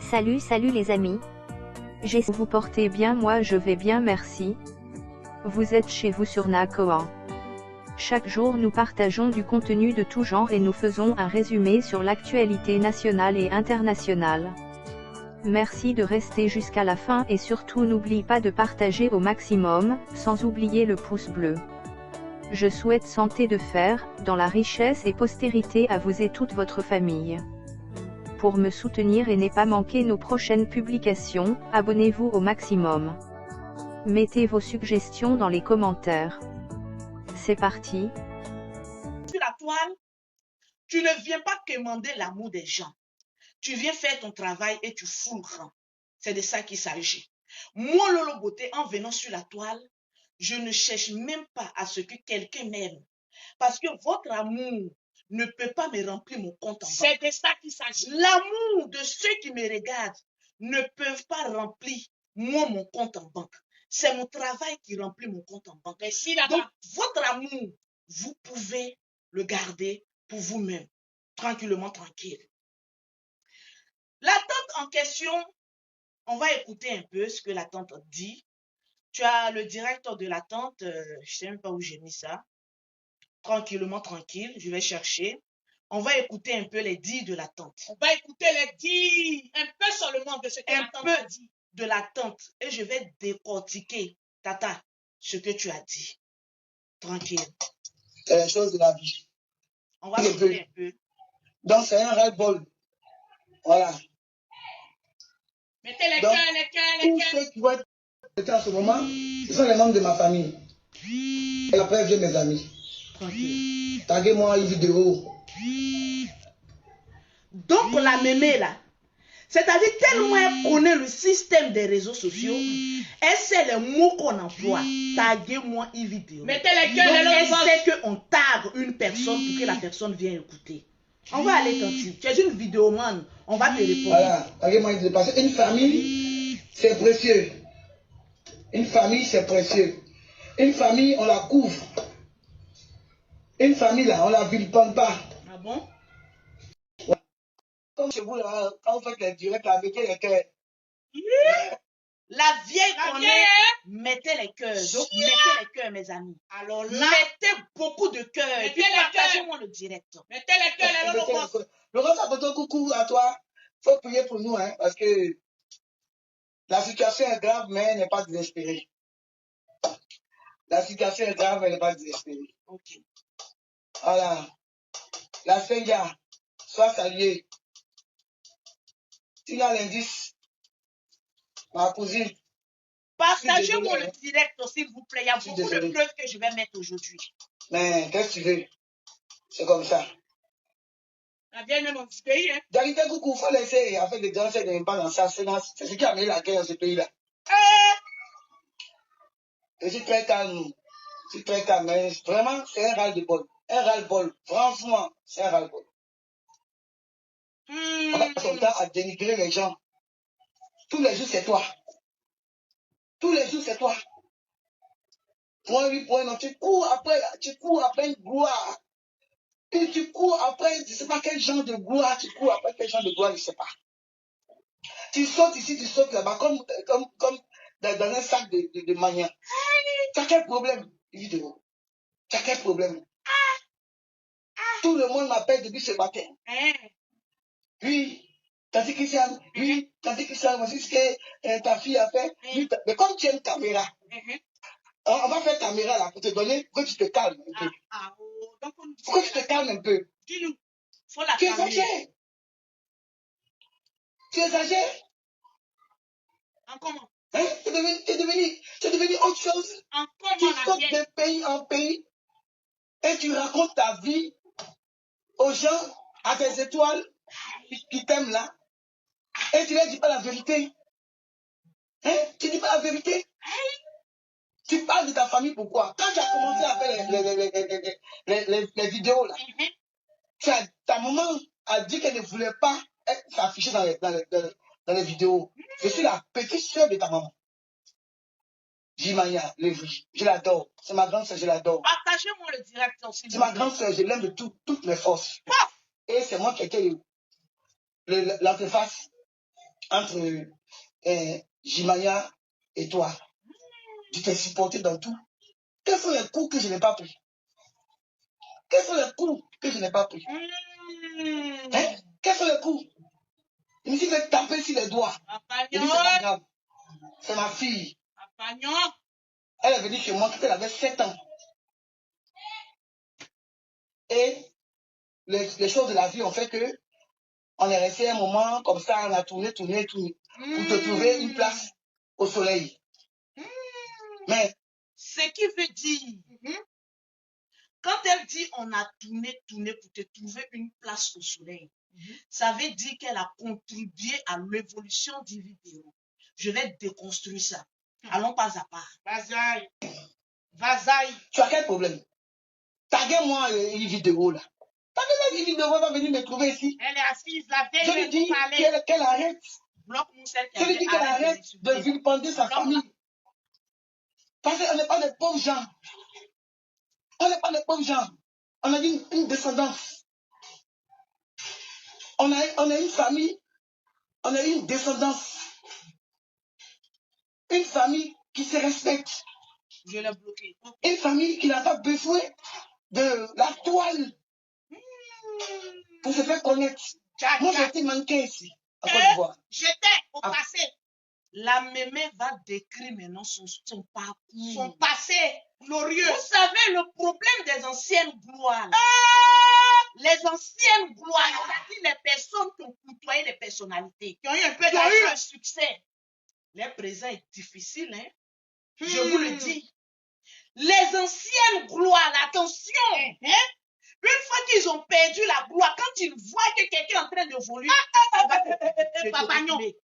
Salut les amis. J'espère que vous portez bien, moi je vais bien merci. Vous êtes chez vous sur Nakoan. Chaque jour nous partageons du contenu de tout genre et nous faisons un résumé sur l'actualité nationale et internationale. Merci de rester jusqu'à la fin et surtout n'oublie pas de partager au maximum, sans oublier le pouce bleu. Je souhaite santé de fer, dans la richesse et postérité à vous et toute votre famille. Pour me soutenir et ne pas manquer nos prochaines publications, abonnez-vous au maximum. Mettez vos suggestions dans les commentaires. C'est parti. Sur la toile, tu ne viens pas quémander l'amour des gens. Tu viens faire ton travail et tu fous le camp. C'est de ça qu'il s'agit. Moi, Lolo Beauté, en venant sur la toile, je ne cherche même pas à ce que quelqu'un m'aime. Parce que votre amour ne peut pas me remplir mon compte en banque. C'est de ça qu'il s'agit. L'amour de ceux qui me regardent ne peuvent pas remplir moi mon compte en banque. C'est mon travail qui remplit mon compte en banque. Merci, donc, votre amour, vous pouvez le garder pour vous-même, tranquillement, tranquille. La tante en question, on va écouter un peu ce que la tante dit. Tu as le directeur de la tante, je ne sais même pas où j'ai mis ça. Tranquillement, tranquille, je vais chercher. On va écouter un peu les dits de la tante. On va écouter les dits, un peu seulement de ce que la tante a dit. De la tante. Et je vais décortiquer, Tata, ce que tu as dit. Tranquille. C'est les choses de la vie. On va écouter un peu. Donc, c'est un ras-le-bol. Voilà. Mettez les Donc, cœurs, les cœurs, les tous cœurs. ceux qui vont être en ce moment, ce sont les membres de ma famille. Et après, viennent mes amis. Tranquille. Taguez-moi une vidéo. Donc, la mémé, là, c'est-à-dire tellement elle connaît le système des réseaux sociaux, elle sait les mots qu'on emploie. Taguez-moi une vidéo. Mettez les cœurs, elle sait qu'on tague une personne pour que la personne vienne écouter. On va aller t'en tu es une vidéoman, on va te répondre. Voilà, taguez-moi une vidéo. Parce qu'une famille, c'est précieux. Une famille, c'est précieux. Une famille, on la couvre. Une famille, là, on la vilipende pas. Ah bon? Comme chez vous, là, quand vous faites les directs, là, mettez les cœurs. La vieille connaît, mettez les cœurs. Donc, mettez les cœurs, mes amis. Alors là, mettez beaucoup de cœurs. Et puis, partagez-moi le direct. Mettez les cœurs, les Laurent. Laurent Saboto, coucou à toi. Il faut prier pour nous, hein, parce que la situation est grave, mais elle n'est pas désespérée. La situation est grave, mais elle n'est pas désespérée. Ok. Voilà. La Seigneur, sois saluée. Tu as l'indice. Ma cousine. Partagez-moi le direct, s'il vous plaît. Il y a beaucoup de preuves que je vais mettre aujourd'hui. Mais qu'est-ce que tu veux? C'est comme ça. La vieille même dans ce pays, hein. D'arriver coucou, il faut laisser avec les grands, c'est pas dans ça. C'est ce qui a mis la guerre dans ce pays-là. Je suis très calme. Je suis très calme. Mais vraiment, c'est un ras-le-bol. Un ras-le-bol. Franchement, c'est un ras-le-bol. On a ton temps à dénigrer les gens. Tous les jours, c'est toi. Tous les jours, c'est toi. Point oui, point non. Tu cours après une gloire. Et tu cours après, je ne sais pas quel genre de gloire. Tu cours après quel genre de gloire, je ne sais pas. Tu sautes ici, tu sautes là-bas, comme dans un sac de manière. Tu as quel problème, vidéo? Tu as quel problème? Tout le monde m'appelle depuis ce matin. Oui, t'as dit Christian, oui, t'as dit Christian, voici ce que ta fille a fait. Oui, mais comme tu as une caméra, on va faire caméra là pour te donner, pour que tu te calmes un peu. Pour que tu te calmes un peu. Dis-nous, faut la Tu calmer. exagères. Tu exagères. En comment? Hein? C'est devenu autre chose. En comment Tu la sautes vieille? de pays en pays et tu racontes ta vie aux gens, à tes étoiles qui t'aiment là. Et tu ne leur dis pas la vérité. Hein? Tu ne dis pas la vérité. Tu parles de ta famille, pourquoi? Quand tu as commencé à faire les vidéos là, ta maman a dit qu'elle ne voulait pas s'afficher dans les vidéos. Je suis la petite soeur de ta maman. Jimaya, Lévry, je l'adore. C'est ma grande soeur, je l'adore. Partagez-moi le direct aussi. C'est ma grande soeur, je l'aime de toutes mes forces. Et c'est moi qui ai été l'interface entre Jimaya et toi. Tu t'es supporté dans tout. Quels sont les coups que je n'ai pas pris? Quels sont les coups que je n'ai pas pris? Hein? Quels sont les coups? Je me suis fait taper sur les doigts. Je dis, c'est pas grave. C'est ma fille. Elle est venue chez moi quand elle avait 7 ans. Et les choses de la vie ont fait que on est resté un moment comme ça, on a tourné, pour te trouver une place au soleil. Mais ce qui veut dire, quand elle dit on a tourné pour te trouver une place au soleil, ça veut dire qu'elle a contribué à l'évolution du vidéo. Je vais déconstruire ça. Allons pas à part. Vas-y. Tu as quel problème? Taguez-moi une vidéo là. Taguez-moi une vidéo, elle va venir me trouver ici. Elle est assise, la veille. Je lui dis qu'elle arrête. Je lui dis qu'elle arrête de vilipender sa famille. Parce qu'on n'est pas des pauvres gens. On n'est pas des pauvres gens. On a une descendance. On a une famille. On a une descendance. Une famille qui se respecte. Je l'ai bloqué. Une famille qui n'a pas besoin de la toile pour se faire connaître. Moi, j'ai été manqué ici, en Côte d'Ivoire. J'étais au passé. La mémé va décrire maintenant son parcours. Son passé glorieux. Vous savez, le problème des anciennes gloires. Les anciennes gloires, c'est-à-dire les personnes qui ont côtoyé les personnalités, qui ont eu un peu de succès. Les présents est difficile, hein? Je vous le dis. Les anciennes gloires, attention, hein? Une fois qu'ils ont perdu la gloire, quand ils voient que quelqu'un est en train de voler,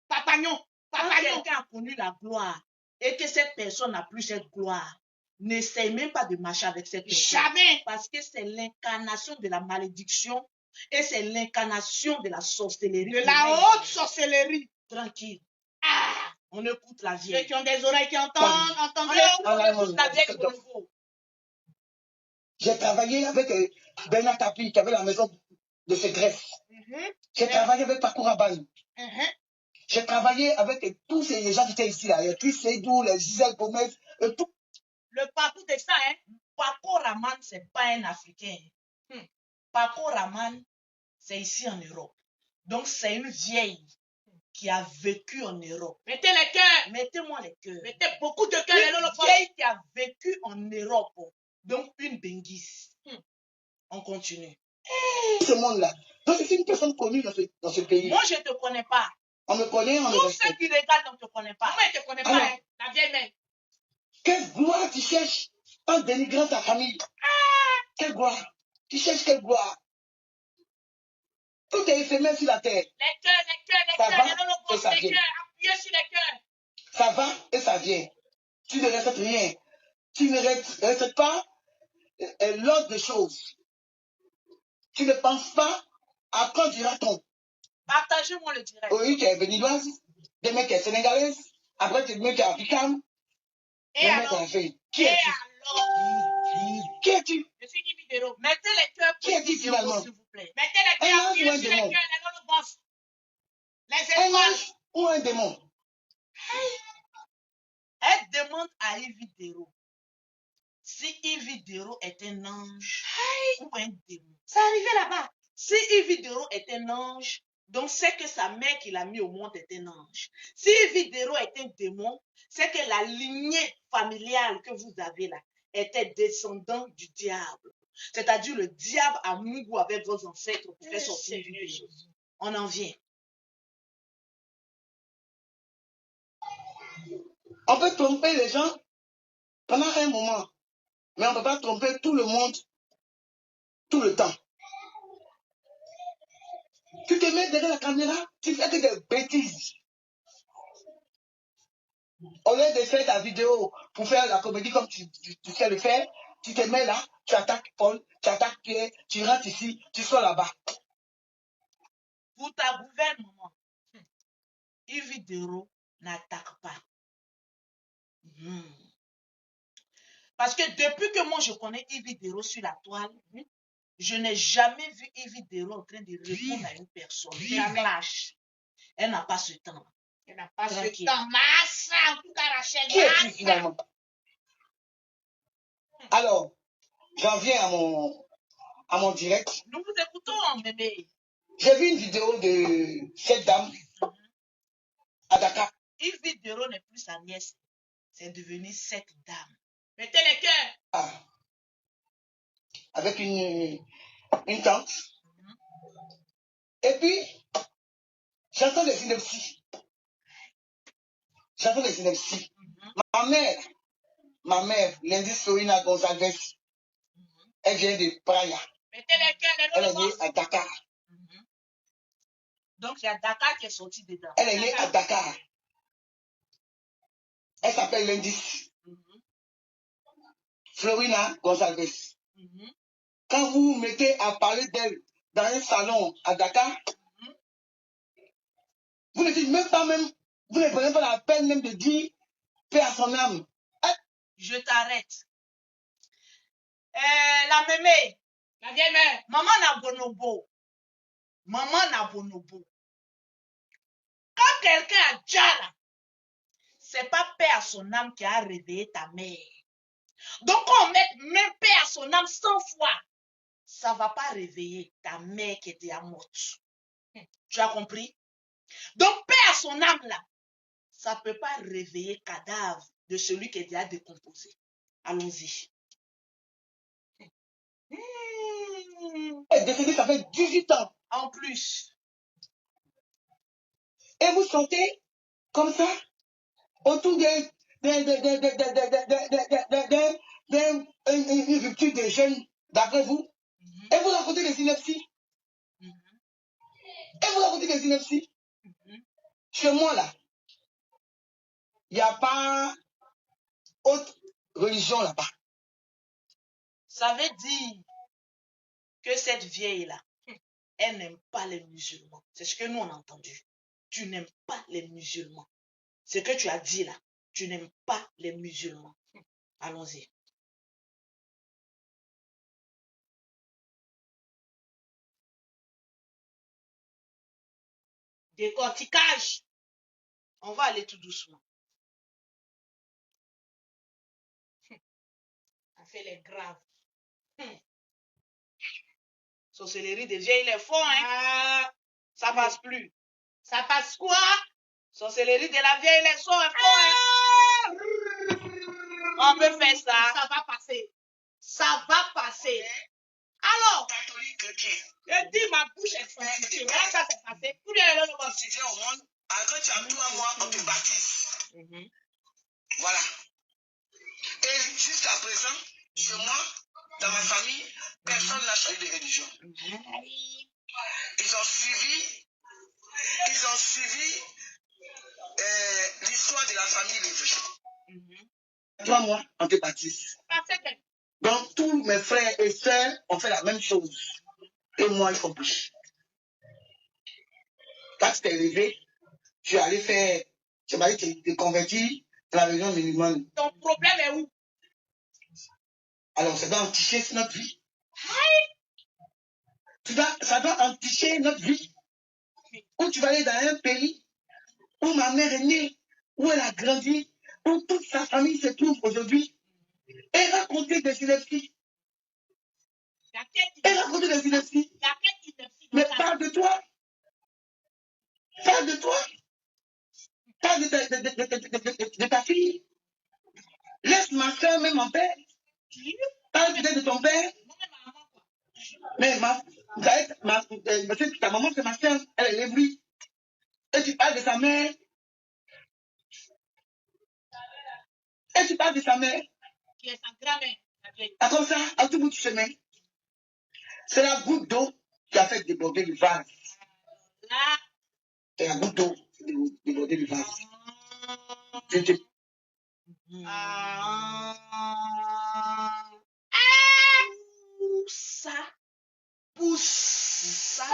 Papagnon, quand quelqu'un a connu la gloire et que cette personne n'a plus cette gloire, n'essaye même pas de marcher avec cette personne. Jamais. Parce que c'est l'incarnation de la malédiction et c'est l'incarnation de la sorcellerie. De la haute sorcellerie. Tranquille. On écoute la vieille. Ceux qui ont des oreilles qui entendent, entendez. On écoute la vieille pour nouveau. J'ai travaillé avec Bernard Tapie qui avait la maison de ses greffes. J'ai travaillé avec Paco Rabanne. J'ai travaillé avec tous ces gens qui étaient ici, là, les Chris Seydou, les Gisèle Gomez, tout. Le parcours de ça, hein, Paco Rabanne, ce n'est pas un Africain. Paco Rabanne, c'est ici en Europe. Donc, c'est une vieille qui a vécu en Europe. Mettez les cœurs. Mettez-moi les cœurs. Mettez beaucoup de cœurs. Une vieille qui a vécu en Europe. Donc, une benguise. On continue. Ce monde-là. Donc, c'est une personne connue dans ce pays. Moi, je ne te connais pas. On me connaît, on me Tous respecte. ceux qui regardent ne te connaissent pas. Moi, je ne te connais pas, hein, la vieille mère. Quelle gloire tu cherches en dénigrant ta famille? Quelle gloire? Tu cherches quelle gloire? Tout est éphémère sur la terre. Les cœurs, appuyez sur les cœurs. Ça va et ça vient. Tu ne respectes rien. Tu ne respectes pas l'ordre des choses. Tu ne penses pas à quand dira-t-on. Partagez-moi le direct. Oui, tu es béninoise, demain tu es sénégalaise, après demain tu es africaine. Et alors? Qui es-tu? Qui es-tu? Je suis Yves Vidéo. Mettez les cœurs pour finalement, s'il vous plaît. Mettez les cœurs, appuyez sur les cœurs, les boss. Les étoiles. Un ange ou un démon? Elle demande à Yves Vidéo si Yves Vidéo est un ange ou un démon. Ça arrivait là-bas. Si Yves Vidéo est un ange, donc c'est que sa mère qui l'a mis au monde est un ange. Si Yves Vidéo est un démon, c'est que la lignée familiale que vous avez là était descendant du diable. C'est-à-dire le diable a mouru avec vos ancêtres pour faire sortir Vidéo. On en vient. On peut tromper les gens pendant un moment, mais on ne peut pas tromper tout le monde tout le temps. Tu te mets derrière la caméra, tu fais que des bêtises. Au lieu de faire ta vidéo pour faire la comédie comme tu sais le faire, tu te mets là, tu attaques Paul, tu attaques Pierre, tu rentres ici, tu sors là-bas. Pour ta gouvernement, Yves Vidéo n'attaque pas. Parce que depuis que moi je connais Yves Vidéo sur la toile, je n'ai jamais vu Yves Vidéo en train de répondre à une personne. Il clash. Elle n'a pas ce temps. Elle n'a pas ce Tranquille. temps. Massa, en tout cas, Rachel. Qui es-tu Massa. finalement? Alors, j'en viens à mon direct. Nous vous écoutons, bébé. J'ai vu une vidéo de cette dame à Dakar. Yves Vidéro n'est plus sa nièce. C'est devenu cette dame. Mettez les cœurs. Avec une tante. Et puis, j'entends des synopsis. J'entends des synopsis. Ma mère, Lindy Sorina Gonzalez, elle vient de Praia. Mettez les cœurs. Elle est née à Dakar. Donc, il y a Dakar qui est sorti dedans. Elle est née à Dakar. Elle s'appelle Lindy Florina Gonzalez. Quand vous vous mettez à parler d'elle dans un salon à Dakar, vous ne dites même pas vous ne prenez pas la peine même de dire paix à son âme. Je t'arrête. La mémé, La vieille mère. maman Nabonobo. Maman Nabonobo. Quand quelqu'un a déjà là, c'est pas paix à son âme qui a réveillé ta mère. Donc, quand on met même paix à son âme 100 fois, ça va pas réveiller ta mère qui était morte. Tu as compris? Donc, paix à son âme là, ça peut pas réveiller le cadavre de celui qui est déjà décomposé. Allons-y. Elle est décédée, ça fait 18 ans. En plus. Et vous sentez comme ça, autour d'une rupture des jeunes, d'après vous, et vous racontez des synopsis. Et vous racontez des synopsis. Chez moi, là, il n'y a pas autre religion là-bas. Ça veut dire que cette vieille-là, elle n'aime pas les musulmans. C'est ce que nous on a entendu. Tu n'aimes pas les musulmans. Ce que tu as dit là, tu n'aimes pas les musulmans. Allons-y. Décortiquage. On va aller tout doucement. On fait les graves. Sorcellerie des vieilles, il est fort, hein? Ça passe plus. Ça passe quoi? Sorcellerie de la vieille, il est fort, hein? On peut faire ça. Ça va passer. Ça va passer. Alors, je dis ma bouche est sensitive. Là, ça s'est passé. Tout le monde. Si tu es au monde, quand tu as toi, moi, on te baptise. Voilà. Et jusqu'à présent, chez moi, dans ma famille, personne n'a choisi de religion. Ils ont suivi l'histoire de la famille Lévé. Toi, moi, on te baptise. Donc, tous mes frères et sœurs ont fait la même chose. Et moi, y compris. Quand tu t'es levé, tu es allé faire, tu m'as dit te convertir dans la religion musulmane. Ton problème est où? Alors, ça doit enticher notre vie. Ça doit enticher notre vie. Où tu vas aller dans un pays où ma mère est née, où elle a grandi, où toute sa famille se trouve aujourd'hui, et raconter des synopsis. Et raconter des synopsis. Mais parle de toi. Parle de toi. Parle de ta fille. Laisse ma soeur, même mon père. Parle peut-être de ton père. Mais ta maman, c'est ma soeur. Elle est lévrie. Et tu parles de sa mère. Et tu parles de sa mère. Qui est sa grand-mère. Ah, comme ça, à tout bout du chemin. C'est la goutte d'eau qui a fait déborder le vase. C'est la goutte d'eau qui a fait déborder le vase. Poussa. Poussa.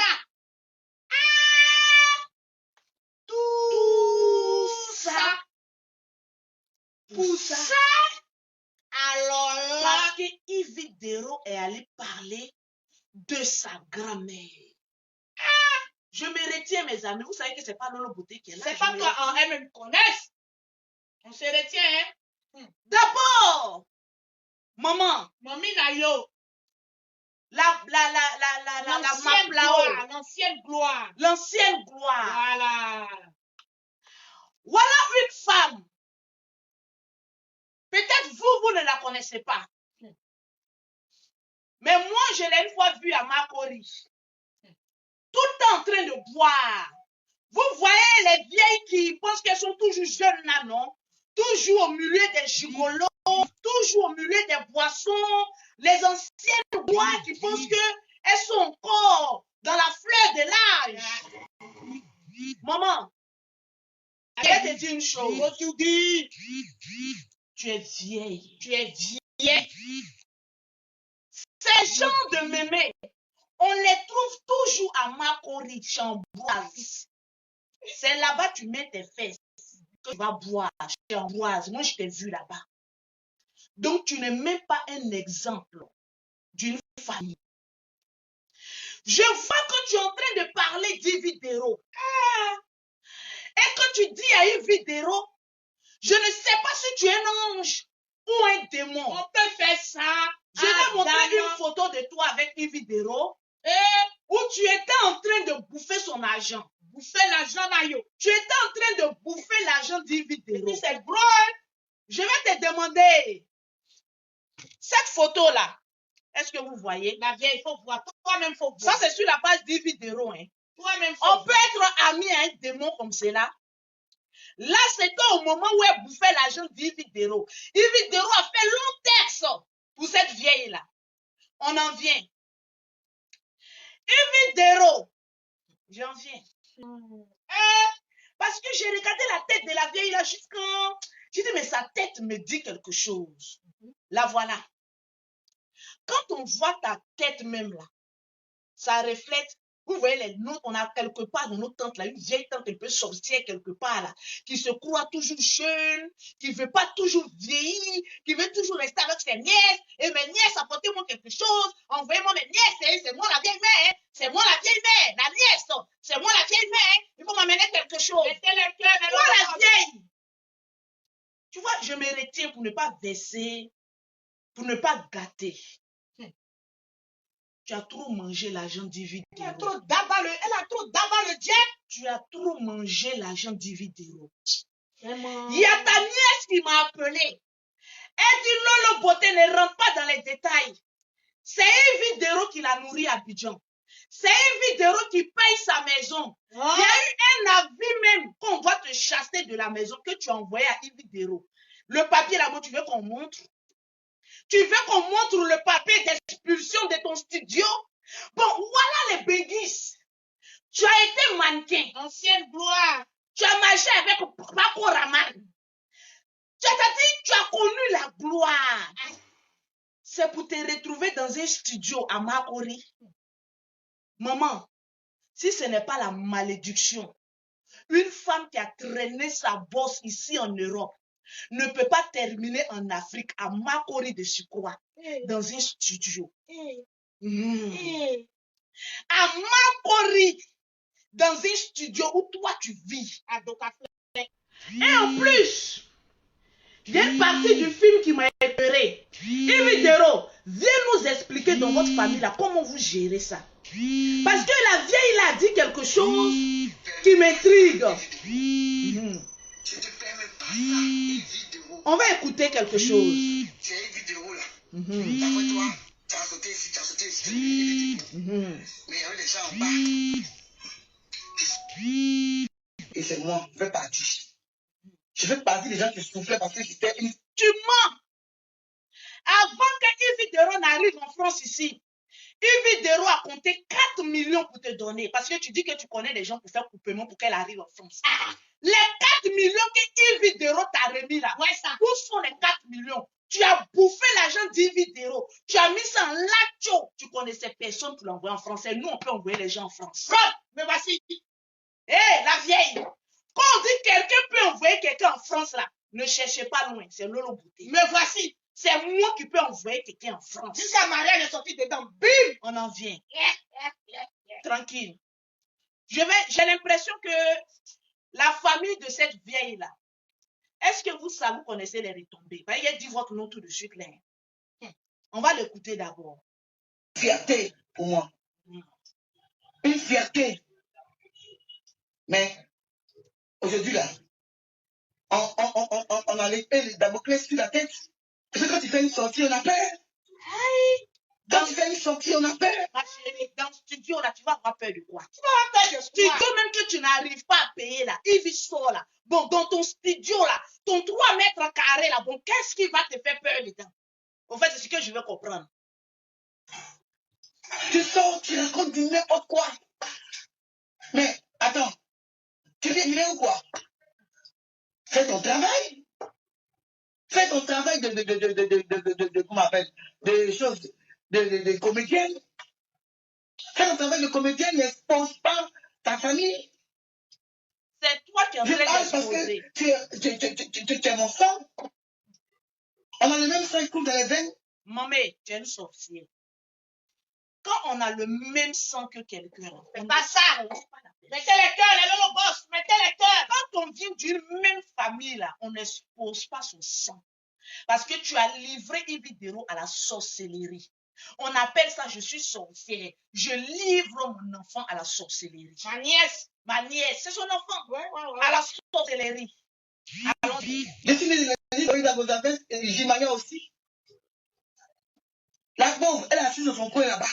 Alors là, Parce que Yves Dero est allé parler de sa grand-mère. Je me retiens, mes amis. Vous savez que c'est pas Lolo Beauté qui est là. C'est pas toi, elles me connaissent. On se retient, hein. D'abord, maman. Mamie Nayo. L'ancienne gloire. L'ancienne gloire. L'ancienne gloire. Voilà. Voilà une femme. Peut-être vous ne la connaissez pas. Mais moi, je l'ai une fois vue à Makori. Tout le temps en train de boire. Vous voyez les vieilles qui pensent qu'elles sont toujours jeunes là, non? Toujours au milieu des gigolos, toujours au milieu des boissons. Les anciennes boires qui pensent qu'elles sont encore dans la fleur de l'âge. Maman, je vais te dire une chose. Tu es vieille. Tu es vieille. Ces gens de mémé, on les trouve toujours à Makori, Chamboise. C'est là-bas que tu mets tes fesses. Que tu vas boire, Chamboise. Moi, je t'ai vu là-bas. Donc, tu n'es même pas un exemple d'une famille. Je vois que tu es en train de parler d'Ividero. Et que tu dis à Ividero, je ne sais pas si tu es un ange ou un démon. On peut faire ça. Je vais montrer une photo de toi avec Ividero où tu étais en train de bouffer son argent. Bouffer l'argent, Nayo. Tu étais en train de bouffer l'argent d'Ividero. C'est gros. Je vais te demander, cette photo-là, est-ce que vous voyez? La vieille, il faut voir. Toi-même, il faut voir. Ça, c'est sur la page d'Ividero. Hein. Toi-même, on peut être ami à un démon comme cela. Là, c'était au moment où elle bouffait l'argent d'Ividero. Ividero a fait long texte pour cette vieille-là. On en vient. Ividero. J'en viens. Parce que j'ai regardé la tête de la vieille là jusqu'en... J'ai dit, mais sa tête me dit quelque chose. La voilà. Quand on voit ta tête même là, ça reflète... Vous voyez, les nôtres, on a quelque part dans notre tante là, une vieille tante un peu sorcière quelque part là, qui se croit toujours jeune, qui ne veut pas toujours vieillir, qui veut toujours rester avec ses nièces. Et mes nièces, apportez-moi quelque chose, envoyez-moi mes nièces, c'est moi la vieille mère, c'est moi la vieille mère, la nièce, c'est moi la vieille mère, il faut m'amener quelque chose. Moi la vieille. Tu vois, je me retiens pour ne pas baisser, pour ne pas gâter. Tu as trop mangé l'argent d'Ividero. Elle a trop d'abat le diable. Tu as trop mangé l'argent d'Ividero. Il y a ta nièce qui m'a appelé. Elle dit, Lolo Beauté, ne rentre pas dans les détails. C'est Ividero qui l'a nourri à Abidjan. C'est Ividero qui paye sa maison. Il y a eu un avis même qu'on doit te chasser de la maison que tu as envoyé à Ividero. Le papier là-bas, tu veux qu'on montre? Tu veux qu'on montre le papier d'expulsion de ton studio? Bon, voilà les béguisses. Tu as été mannequin. Ancienne gloire. Tu as marché avec Paco Raman. Tu as connu la gloire. C'est pour te retrouver dans un studio à Makori. Maman, si ce n'est pas la malédiction, une femme qui a traîné sa bosse ici en Europe ne peut pas terminer en Afrique à Makori de Sucroix, dans un studio. À Makori, dans un studio où toi tu vis. Et en plus, il y a une partie du film qui m'a épeuré. Ividero, viens nous expliquer dans votre famille là comment vous gérez ça. Parce que la vieille là a dit quelque chose qui m'intrigue. On va écouter quelque chose. C'est une vidéo là. D'après toi, tu as sauté ici, tu as sauté ici. Mais il y avait des gens en bas. Et c'est moi, je vais partir. Je vais partir des gens qui soufflaient parce que c'était une... Tu mens. Avant que Ividero n'arrive en France ici, Ividero a compté 4 millions pour te donner. Parce que tu dis que tu connais des gens pour faire coupement pour qu'elle arrive en France. Les 4 millions que Ividero t'a remis là, où sont les 4 millions? Tu as bouffé l'argent d'Ividero. Tu as mis ça en lacho. Tu connaissais personne pour l'envoyer en France. Et nous, on peut envoyer les gens en France. Mais voici. La vieille. Quand on dit quelqu'un peut envoyer quelqu'un en France là, ne cherchez pas loin. C'est Lolo Beauté. Mais voici. C'est moi qui peux envoyer quelqu'un en France. Jusqu'à Marianne est sortie dedans. Bim! On en vient. Tranquille. J'ai l'impression que la famille de cette vieille-là, est-ce que vous connaissez les retombées? Il a dit votre nom tout de suite là. On va l'écouter d'abord. Fierté pour moi. Une fierté. Mais aujourd'hui là, on a l'épée de Damoclès sur la tête. Et puis quand tu fais une sortie, on a peur. Quand tu fais une sortie, on a peur. Ma chérie, dans le studio, là, tu vas avoir peur de quoi? Tu vas avoir peur de studio même que tu n'arrives pas à payer, là. Il sort, là. Bon, dans ton studio, là, ton 3 mètres carrés, là, bon, qu'est-ce qui va te faire peur dedans? En fait, c'est ce que je veux comprendre. Tu sors, tu racontes du n'importe quoi. Mais, attends, tu viens ou quoi? Fais ton travail. Fais ton travail comment on appelle, des choses, de comédienne. Fais ton travail de comédienne, n'expose pas ta famille. C'est toi qui es en train d'exposer. Parce que tu es mon sang. On a le même sang qui coule dans les veines. Maman, tu es une sorcière. Quand on a le même sang que quelqu'un, c'est pas ça. Mettez les cœurs, les lolo boss, mettez les cœurs. Quand on vient d'une même famille, là, on n'expose pas son sang. Parce que tu as livré Ividero à la sorcellerie. On appelle ça, je suis sorcière. Je livre mon enfant à la sorcellerie. Ma nièce, c'est son enfant. Ouais. À la sorcellerie. Allons-y. Je suis né dans vos affaires et Jimania aussi. La pauvre, elle est assise dans son coin là-bas.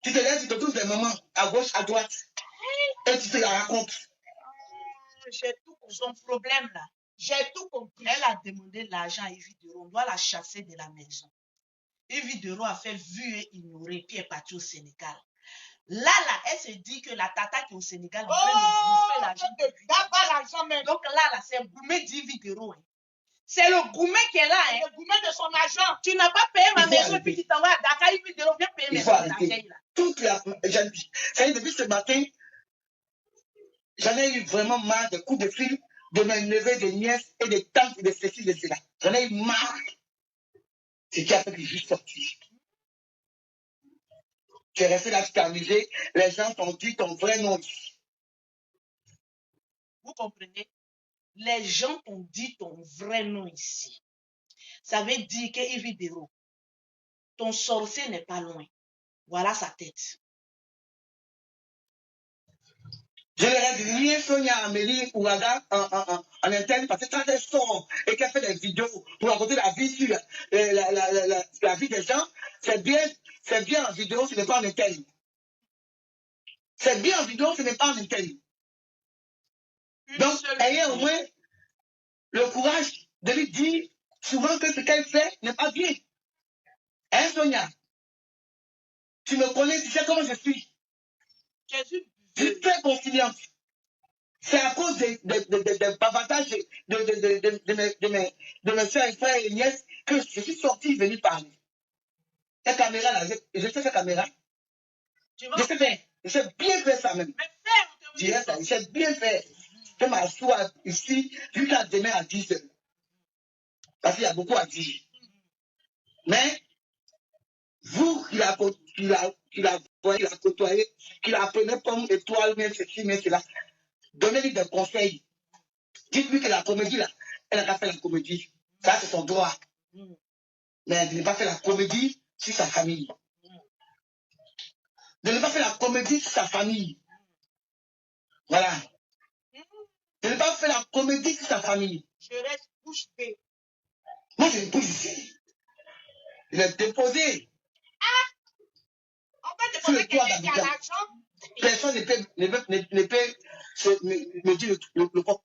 Tu te lèves, tu te trouves des mamans à gauche, à droite. Et tu te la racontes. J'ai tout compris. Son problème là, j'ai tout compris. Elle a demandé l'argent à Ividero. On doit la chasser de la maison. Ividero a fait vu et ignoré, puis est partie au Sénégal. Là, elle se dit que la tata qui est au Sénégal est en train de bouffer l'argent. Donc là, c'est Goumé d'Ividero. Hein. C'est le Goumé qui est là. Hein. Le Goumé de son argent. Tu n'as pas payé ma maison et puis tu t'envoies à Dakar, Ividero vient payer mes arrêter. Toute la... Ça y est, depuis ce matin, j'en ai eu vraiment marre des coups de fil de mes neveux, des nièces et des tantes et de ceci, de cela. J'en ai eu marre. C'est qui a fait que je suis sorti. Tu es resté là, tu t'es amusé. Les gens t'ont dit ton vrai nom. Vous comprenez? Les gens t'ont dit ton vrai nom ici. Ça veut dire que Ividero, ton sorcier n'est pas loin. Voilà sa tête. Je leur ai dit, rien Sonia, Amélie ou Ada en interne, parce que quand elles sont et qu'elles font des vidéos pour raconter la vie sur la vie des gens, c'est bien en vidéo, ce n'est pas en interne. C'est bien en vidéo, ce n'est pas en interne. Donc, ayez au moins le courage de lui dire souvent que ce qu'elle fait n'est pas bien. Hein, Sonia? Tu me connais, tu sais comment je suis. Jésus. Je suis très conciliante. C'est à cause des bavardages de mes soeurs et frères et nièces que je suis sorti venir parler. Cette caméra là, je sais cette caméra. Je sais bien faire ça même. Je dirais ça, je sais bien faire. Je m'assois ici jusqu'à demain à 10 h. Parce qu'il y a beaucoup à dire. Mais, vous qui la côtoyez, qui la prenez comme étoile, mais ceci, mais cela, donnez-lui des conseils. Dites-lui que la comédie, là, elle n'a pas fait la comédie. Ça, c'est son droit. Mais elle n'a pas fait la comédie sur sa famille. De ne pas faire la comédie sur sa famille. Voilà. De ne pas faire la comédie sur sa famille. Je reste bouche bée. Moi, je bouge ici. Je l'ai déposé. On va déposer quelqu'un qui a l'argent. Personne ne peut me dire le propre.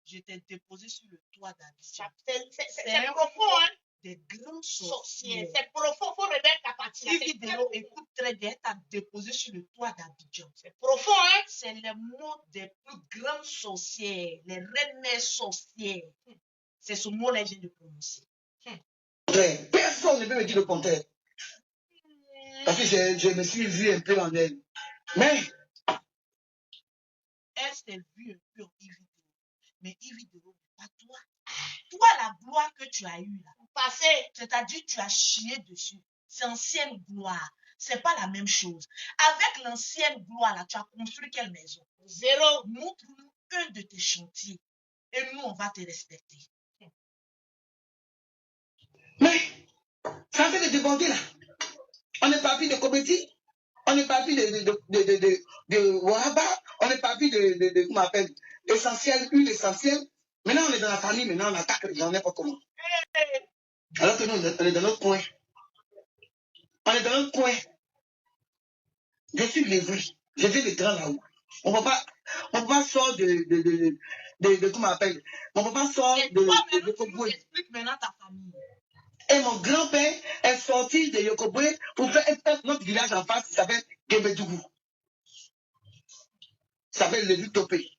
Je t'ai déposé sur le toit d'Abidjan. C'est profond, hein? Des grands sorciers. C'est profond, faut remettre la partie. Ividero, écoute très bien, t'as déposé sur le toit d'Abidjan. C'est profond, hein? C'est les mots des plus grands sorcières, les reines mères sorcières. C'est ce mot-là que je viens de prononcer. Personne ne peut me dire le contraire. Parce que je me suis vu un peu en elle. Mais elle s'est vue un peu en Ividero. Mais Ividero n'est pas toi. Toi, la gloire que tu as eue là, passé, c'est-à-dire tu as chié dessus. C'est ancienne gloire. C'est pas la même chose. Avec l'ancienne gloire, là, tu as construit quelle maison? Zéro. Montre-nous un de tes chantiers et nous, on va te respecter. Mais, ça fait de déborder là. On n'est pas vu de comédie. On n'est pas vu de Wahaba. On n'est pas vu comment on appelle, essentiel, une essentielle. Maintenant, on est dans la famille, maintenant, on attaque les gens n'importe comment. Alors que nous, on est dans notre coin. On est dans notre coin. Je suis levé. Je vais les grands là-haut. On ne peut pas sortir de comment on appelle. On ne peut pas sortir de Yokoboué. Explique maintenant ta famille. Et mon grand-père est sorti de Yokoboué pour faire notre village en face qui s'appelle Gebedougou. Ça s'appelle le Topé.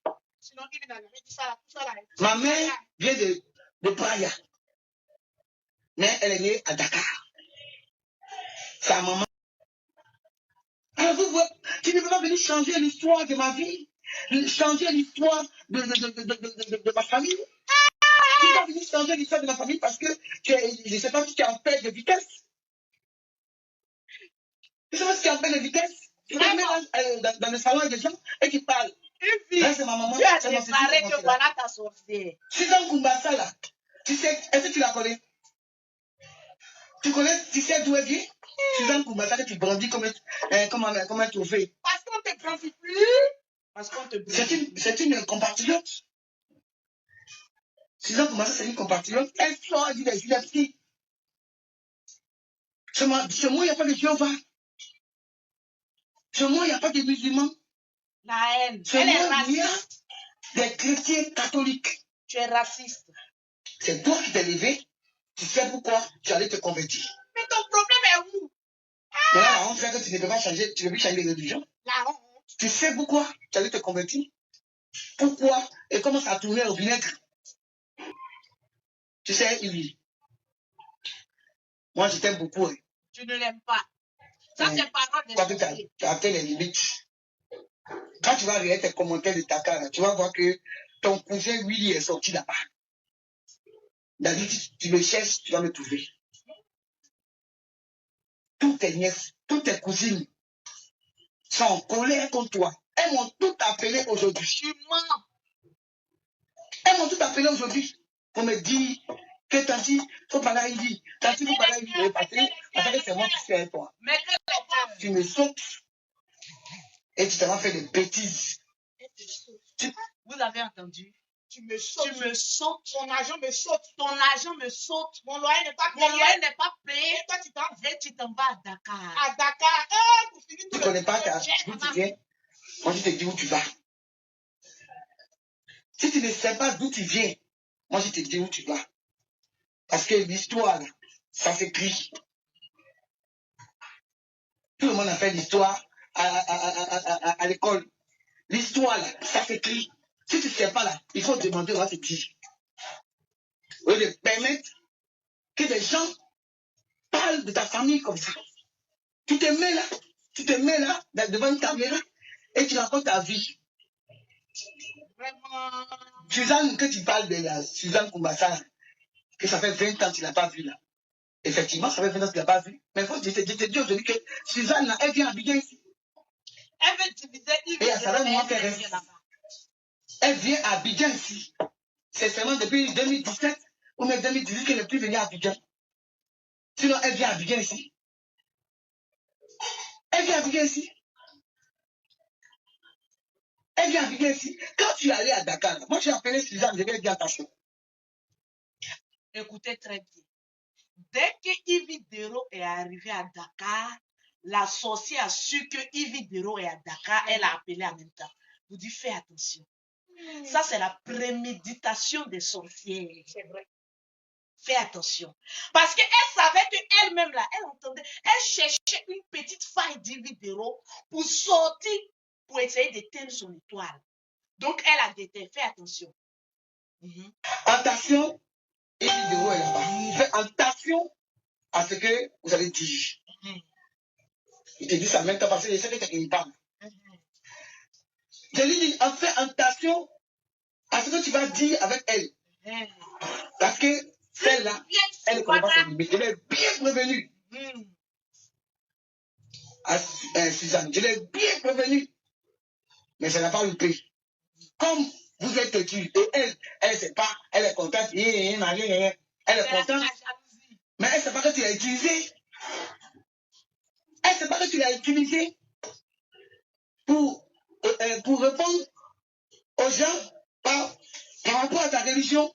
Ma mère vient de Praia. Mais elle est née à Dakar. Sa maman. Alors vous voyez, tu ne peux pas venir changer l'histoire de ma vie, changer l'histoire de ma famille. Tu ne peux pas venir changer l'histoire de ma famille parce que je ne sais pas si tu es en perte de vitesse. Je ne sais pas si tu es en perte de vitesse. Tu te mets dans le salon des gens et tu parles. Là, c'est ma maman. Tu as déclaré que voilà ta sorcière. Suzanne Koumbassa, là, tu sais, est-ce que tu la connais? Tu connais, tu sais d'où elle vient? Suzanne Koumbassa, que tu brandis comme un trophée. Parce qu'on te grandit plus. Parce qu'on te brandit. C'est une compatriote. Suzanne Koumbassa, c'est une compatriote. Elle sort, elle dit des Julepski. Chez moi, il n'y a pas de Jéhovah. Chez moi, il n'y a pas de musulmans. La haine. Chez moi, il y a des chrétiens catholiques. Tu es raciste. C'est toi qui t'es levé. Tu sais pourquoi tu allais te convertir. Mais ton problème est où? Mais là, la honte fait que tu ne peux pas changer, tu ne peux plus changer les religions. La honte. Tu sais pourquoi tu allais te convertir? Pourquoi? Et comment ça a tourné au vinaigre? Tu sais, Yves, moi je t'aime beaucoup. Hein. Tu ne l'aimes pas. Ça, c'est parole de sorcier. Tu as atteint les limites. Quand tu vas regarder tes commentaires de Dakar, tu vas voir que ton cousin Willy est sorti là-bas. David, tu me cherches, tu vas me trouver. Toutes tes nièces, toutes tes cousines sont en colère contre toi. Elles m'ont tout appelé aujourd'hui. Tu mens. Elles m'ont tout appelé aujourd'hui pour me dire que Tanti, il faut parler à Ivy. Tanti, il faut parler à Ivy. Parce que c'est moi qui suis avec toi. Mais tu me sautes et tu t'en fait des bêtises. Vous avez entendu? Tu me sautes. Tu me sautes. Ton argent me saute. Ton argent me saute. Mon loyer n'est pas payé. Mon loyer n'est pas payé. Et toi, tu t'en vas à Dakar. À Dakar. Pour finir tu ne connais pas d'où tu viens. Moi, je te dis où tu vas. Si tu ne sais pas d'où tu viens, moi, je te dis où tu vas. Parce que l'histoire, ça s'écrit. Tout le monde a fait l'histoire à l'école. L'histoire, ça s'écrit. Si tu ne sais pas, là, il faut demander, on va te dire. Au lieu de permettre que des gens parlent de ta famille comme ça. Tu te mets là, devant une caméra, et tu racontes ta vie. Vraiment. Suzanne, que tu parles de la Suzanne Koumbassa, que ça fait 20 ans que tu ne l'as pas vue là. Effectivement, ça fait 20 ans que tu ne l'as pas vue. Mais je te dis aujourd'hui que Suzanne, là, elle vient habiter ici. Elle veut diviser. Et à ça, moi, qu'elle reste. Elle vient à Abidjan ici. C'est seulement depuis 2017 ou même 2018 qu'elle n'est plus venue à Abidjan. Sinon, elle vient à Abidjan ici. Elle vient à Abidjan ici. Elle vient à Abidjan ici. Quand tu es allé à Dakar, moi j'ai appelé Suzanne, je vais dire attention. Écoutez très bien. Dès que Yves Dero est arrivé à Dakar, la sorcière a su que Yves Dero est à Dakar, elle a appelé en même temps. Vous dites, fais attention. Ça, c'est la préméditation des sorcières. C'est vrai. Fais attention. Parce qu'elle savait qu'elle-même, là, elle entendait, elle cherchait une petite faille d'Yves Dero pour sortir, pour essayer d'éteindre son étoile. Donc, elle a déteint. Fais attention. Attention, Yves Dero est là-bas. Fais attention à ce que vous allez dire. Il te dit ça même temps parce que je sais que tu es une femme. Je lui dis, fais attention à ce que tu vas dire avec elle. Parce que celle-là, elle ne connaît pas ses limites. Elle est bien prévenue. à Suzanne. Je l'ai bien prévenu. Mais ça n'a pas loupé. Comme vous êtes têtu, et elle ne sait pas, elle est contente, elle est contente. Mais elle ne sait pas que tu l'as utilisé. Elle ne sait pas que tu l'as utilisé pour répondre aux gens par rapport à ta religion.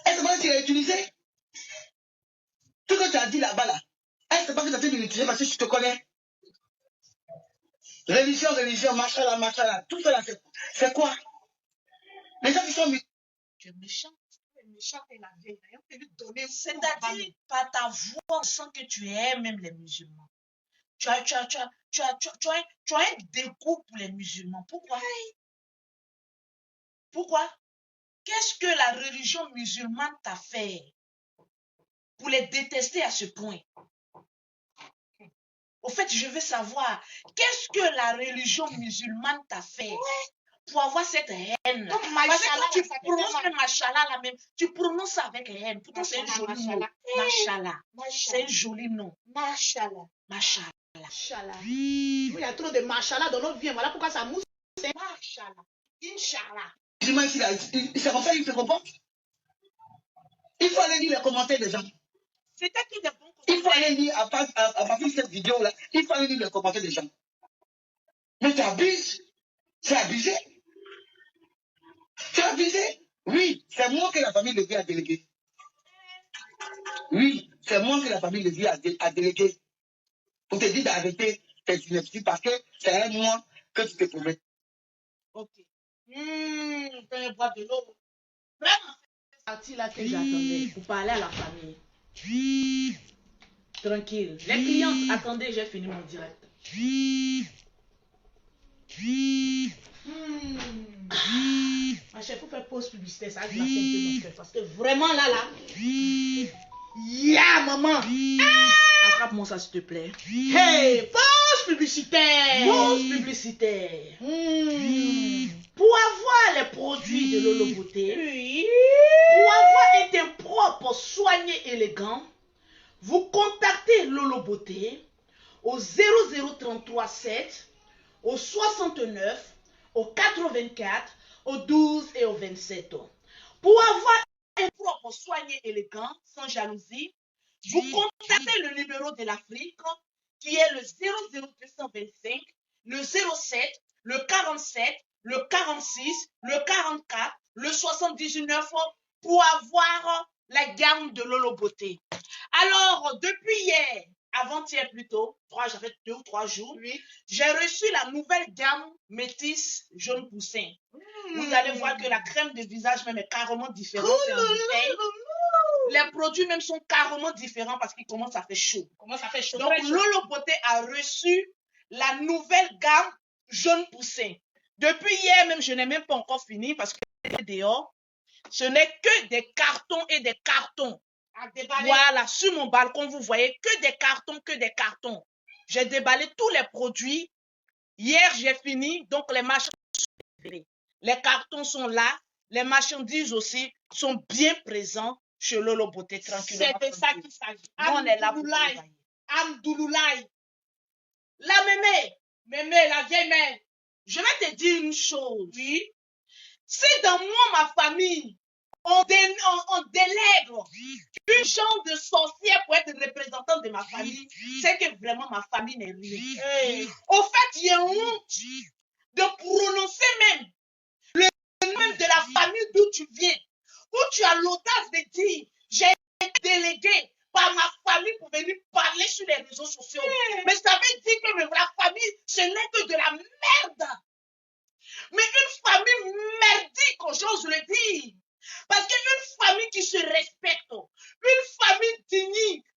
Elle ne sait pas que tu l'as utilisé. Tout ce que tu as dit là-bas, là, elle ne sait pas que tu as fait de l'utiliser parce que je te connais. Religion, machallah, tout ça là, c'est quoi? Les gens qui sont... Tu es méchant. Tu es méchant et la vieille. C'est-à-dire, par ta voix, on sent que tu aimes même les musulmans. Tu as un dégoût pour les musulmans. Pourquoi? Pourquoi? Qu'est-ce que la religion musulmane t'a fait pour les détester à ce point? Au fait, je veux savoir, qu'est-ce que la religion musulmane t'a fait pour avoir cette haine? Parce que quand tu prononces le machallah là même, tu prononces ça avec haine. Pourtant, c'est un joli nom. Machallah. C'est un joli nom. Machallah. Machallah. Machallah. Il y a trop de machallah dans notre vie. Voilà pourquoi ça mousse. C'est machallah. Inch'Allah. C'est comme ça qu'il se comporte. Il faut aller lire les commentaires des gens. C'était qui des bons commentaires? Il faut aller lire, à partir de cette vidéo-là, il faut aller lire les commentaires des gens. Mais tu abuses. C'est abusé. Tu as abusé. Oui, c'est moi que la famille Lévy a délégué. Oui, c'est moi que la famille Lévy a délégué. Pour te dire d'arrêter tes inepties parce que c'est un mois que tu te promets. Ok. Fais boire de l'eau. Vraiment, c'est parti là que j'attendais pour parler à la famille. Tranquille. Les clients, attendez, j'ai fini mon direct. Ma chef, il faut faire pause publicitaire, ça glacé un peu mon cœur. Parce que vraiment là, maman. Attrape-moi ça, s'il te plaît. Hey, pause publicitaire. Pause publicitaire. Pour avoir les produits de Lolo Beauté, pour avoir un teint propre, soigné, élégant, vous contactez Lolo Beauté au 00337, au 69, au 84, au 12 et au 27. Pour avoir un propre soigné, élégant, sans jalousie, vous contactez le numéro de l'Afrique qui est le 00225, le 07, le 47, le 46, le 44, le 79 pour avoir la gamme de Lolo Beauté. Alors, depuis hier, avant-hier plutôt, ça fait 2 ou 3 jours, j'ai reçu la nouvelle gamme métisse jaune poussin. Vous allez voir que la crème de visage même est carrément différente. Les produits même sont carrément différents parce qu'il commence à faire chaud. Donc, Lolo Beauté a reçu la nouvelle gamme jaune poussin. Depuis hier même, je n'ai même pas encore fini parce que dehors, ce n'est que des cartons et des cartons. Voilà, sur mon balcon, vous voyez que des cartons. J'ai déballé tous les produits. Hier, j'ai fini. Donc, les marchandises, les cartons sont là. Les marchandises aussi sont bien présents chez Lolo Beauté, tranquillement. C'est de ça qu'il s'agit. On est là pour travailler. Amdouloulaï. La mémé, la vieille mère. Je vais te dire une chose. Oui. Si dans moi, ma famille, on délègue une genre de sorcière pour être représentant de ma famille, c'est que vraiment ma famille n'est rien. Au fait, il y a honte de prononcer même le nom même de la famille d'où tu viens, où tu as l'audace de dire j'ai été délégué par ma famille pour venir parler sur les réseaux sociaux. Mais ça veut dire que la famille, ce n'est que de la merde. Mais une famille merdique, j'ose le dire. Parce qu'une famille qui se respecte, une famille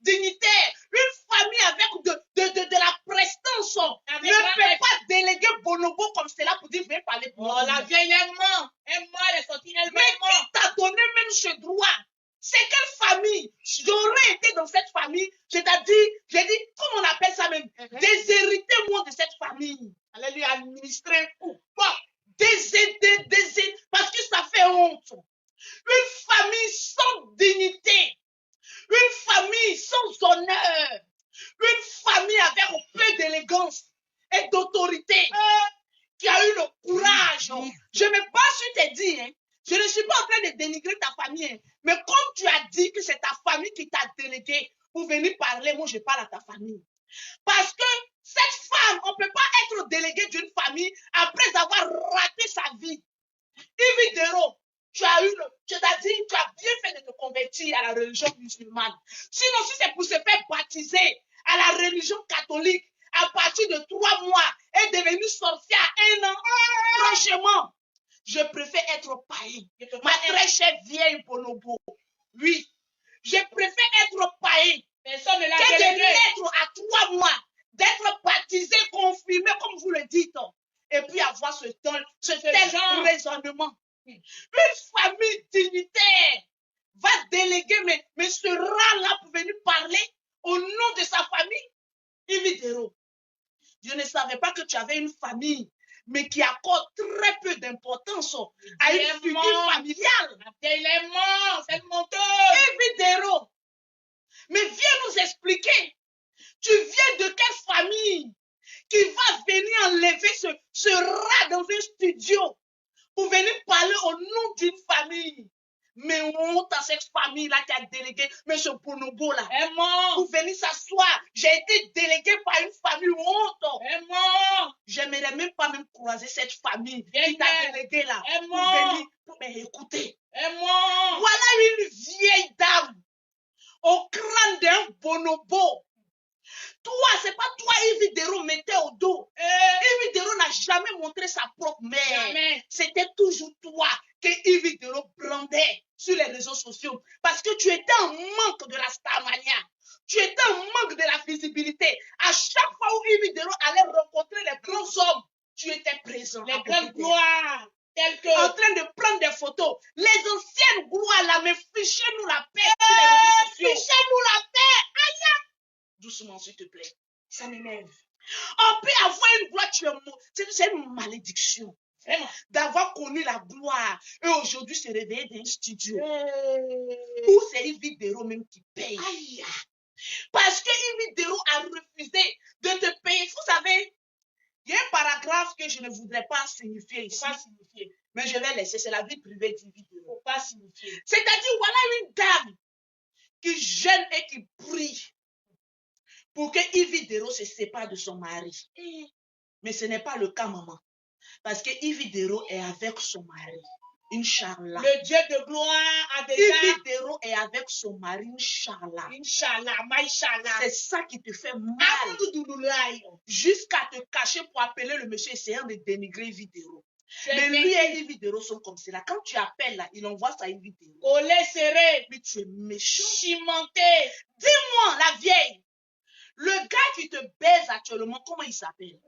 dignitaire, une famille avec de la prestance ne peut pas déléguer Bonobo comme cela pour dire viens parler pour moi. La vieille elle est sortie elle-même. Mais qui t'a donné même ce droit? C'est quelle famille? J'aurais été dans cette famille, c'est-à-dire, j'ai dit, comment on appelle ça même? Déshériter moi de cette famille. Allez lui administrer un coup. Bon, déshériter Je ne suis pas en train de dénigrer ta famille, hein. Mais comme tu as dit que c'est ta famille qui t'a délégué pour venir parler, moi je parle à ta famille. Parce que cette femme, on ne peut pas être délégué d'une famille après avoir raté sa vie. Yves Dero, tu as bien fait de te convertir à la religion musulmane. Sinon, si c'est pour se faire baptiser à la religion catholique à partir de 3 mois et devenir sorcier à 1 an, franchement, je préfère être païen. Ma très chère vieille bonobo. Oui, je préfère être païen. Personne ne l'a Que de délégué. naître à 3 mois, d'être baptisé, confirmé, comme vous le dites, et puis avoir ce tel genre. raisonnement. Une famille dignitaire va déléguer, mais ce rang-là pour venir parler au nom de sa famille. Yves Dero, je ne savais pas que tu avais une famille, mais qui accorde très peu d'importance à une figure familiale. Il est mort, c'est une menteuse. Yves Dero, mais viens nous expliquer. Tu viens de quelle famille qui va venir enlever ce rat dans un studio pour venir parler au nom d'une famille? Mais honte à cette famille-là qui a délégué M. Bonobo là. Pour venir s'asseoir. J'ai été délégué par une famille honte. J'aimerais même pas même croiser cette famille qui t'a délégué là. Pour venir. Mais écoutez. Voilà une vieille dame au crâne d'un bonobo. Toi, c'est pas toi, Yves Dero mettait au dos. Yves Dero n'a jamais montré sa propre mère. C'était toujours toi que Yves Dero brandait sur les réseaux sociaux. Parce que tu étais en manque de la Starmania. Tu étais en manque de la visibilité. À chaque fois où Yves Dero allait rencontrer les grands hommes, tu étais présent. Les grandes gloires. En train de prendre des photos. Les anciennes gloires là, mais fichez-nous la paix sur les réseaux sociaux. Fichez-nous la paix. Aïe. Doucement, s'il te plaît. Ça m'énerve. On peut avoir une gloire, c'est une malédiction. D'avoir connu la gloire et aujourd'hui se réveiller dans un studio. Où c'est Yves Dero même qui paye. Aïe. Parce que Yves Dero a refusé de te payer. Vous savez, il y a un paragraphe que je ne voudrais pas signifier ici. Mais je vais laisser. C'est la vie privée d'Yves Dero. C'est-à-dire, voilà une dame qui gêne et qui prie pour que Yves Dero se sépare de son mari. Mais ce n'est pas le cas, maman. Parce que Yves Dero est avec son mari. Inch'Allah. Le Dieu de gloire a déjà... Yves Dero est avec son mari. Inch'Allah. Inch'Allah, maïchallah. C'est ça qui te fait mal. Jusqu'à te cacher pour appeler le monsieur essayant de dénigrer Yves Dero. Mais lui et Yves Dero sont comme cela. Quand tu appelles là, il envoie ça à Yves Dero. Collé serré. Mais tu es méchant. Cimenté. Dis-moi, la vieille. Le gars qui te baise actuellement, comment il s'appelle?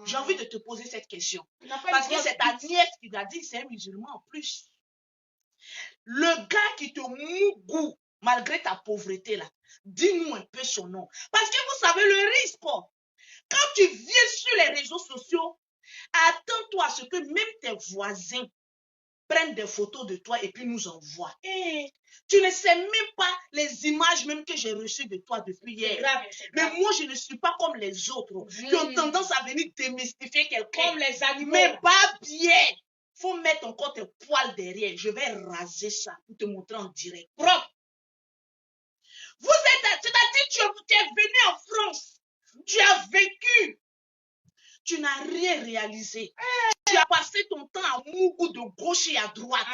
J'ai envie de te poser cette question. Parce que c'est ta nièce qui t'a dit, c'est un musulman en plus. Le gars qui te mougou, malgré ta pauvreté là, dis-nous un peu son nom. Parce que vous savez le risque. Quand tu viens sur les réseaux sociaux, attends-toi à ce que même tes voisins prennent des photos de toi et puis nous envoient. Tu ne sais même pas les images même que j'ai reçues de toi depuis hier. Grave. Mais moi, je ne suis pas comme les autres qui ont tendance à venir démystifier quelqu'un. Comme les animaux. Mais pas bien. Faut mettre encore tes poils derrière. Je vais raser ça pour te montrer en direct. Propre. Vous êtes, c'est-à-dire tu es venu en France. Tu as vécu. Tu n'as rien réalisé. Tu as passé ton temps à mougou de gauche et à droite.